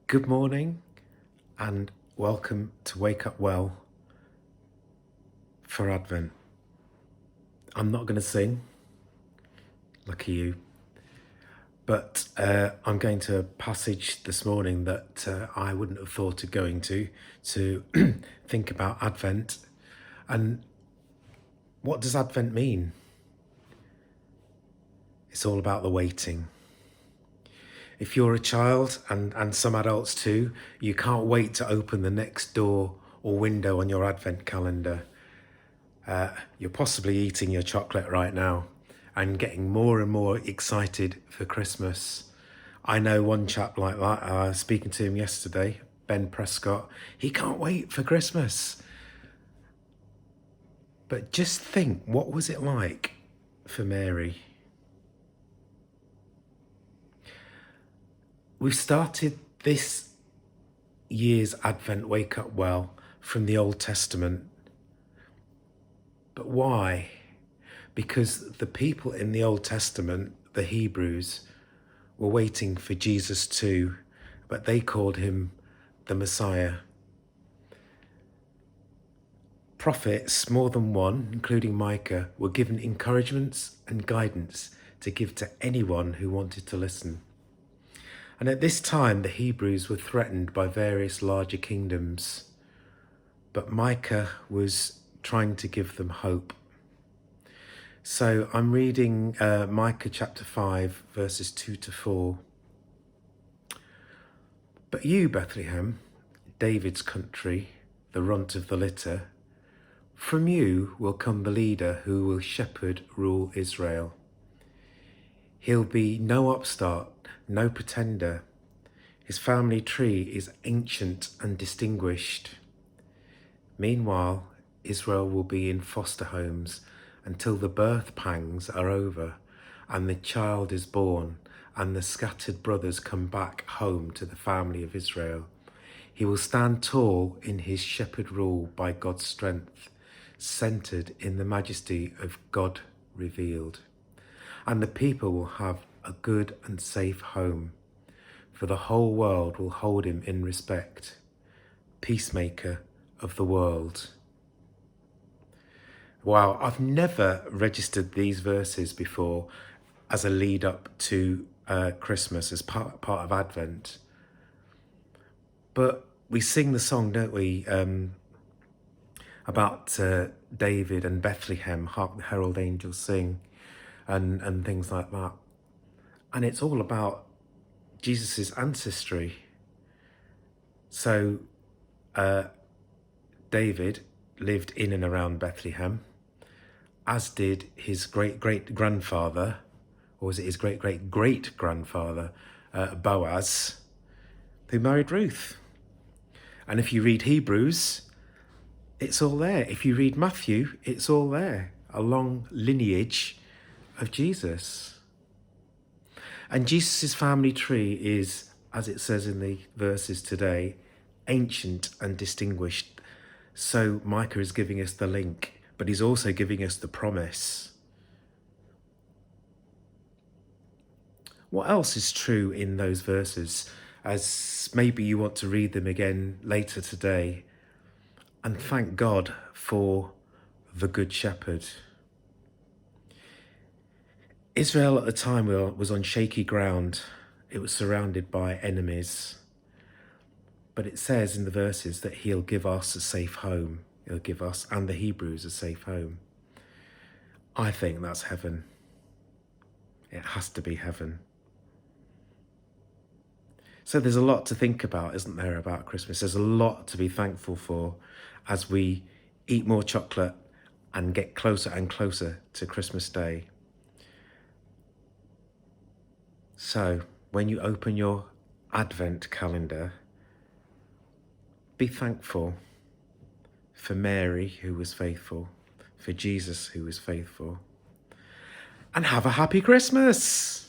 Good morning and welcome to Wake Up Well for Advent. I'm not going to sing, lucky you, but I'm going to a passage this morning that I wouldn't have thought of going to think about Advent. And what does Advent mean? It's all about the waiting. If you're a child, and some adults too, you can't wait to open the next door or window on your Advent calendar. You're possibly eating your chocolate right now and getting more and more excited for Christmas. I know one chap like that, speaking to him yesterday, Ben Prescott, he can't wait for Christmas. But just think, what was it like for Mary? We've started this year's Advent Wake Up Well from the Old Testament. But why? Because the people in the Old Testament, the Hebrews, were waiting for Jesus too, but they called him the Messiah. Prophets, more than one, including Micah, were given encouragements and guidance to give to anyone who wanted to listen. And at this time, the Hebrews were threatened by various larger kingdoms, but Micah was trying to give them hope. So I'm reading Micah chapter 5, verses 2 to 4. But you, Bethlehem, David's country, the runt of the litter, from you will come the leader who will shepherd, rule Israel. He'll be no upstart, no pretender. His family tree is ancient and distinguished. Meanwhile, Israel will be in foster homes until the birth pangs are over and the child is born and the scattered brothers come back home to the family of Israel. He will stand tall in his shepherd rule by God's strength, centered in the majesty of God revealed. And the people will have a good and safe home, for the whole world will hold him in respect, peacemaker of the world. Wow, I've never registered these verses before as a lead up to Christmas, as part of Advent. But we sing the song, don't we, about David and Bethlehem, Hark the Herald Angels Sing, and things like that. And it's all about Jesus's ancestry. So David lived in and around Bethlehem, as did his great-great-grandfather, or was it his great-great-great-grandfather, Boaz, who married Ruth. And if you read Hebrews, it's all there. If you read Matthew, it's all there. A long lineage of Jesus. And Jesus' family tree is, as it says in the verses today, ancient and distinguished. So Micah is giving us the link, but he's also giving us the promise. What else is true in those verses, as maybe you want to read them again later today? And thank God for the Good Shepherd. Israel at the time was on shaky ground. It was surrounded by enemies. But it says in the verses that he'll give us a safe home. He'll give us and the Hebrews a safe home. I think that's heaven. It has to be heaven. So there's a lot to think about, isn't there, about Christmas? There's a lot to be thankful for as we eat more chocolate and get closer and closer to Christmas Day. So when you open your Advent calendar, be thankful for Mary, who was faithful, for Jesus, who was faithful, and have a happy Christmas.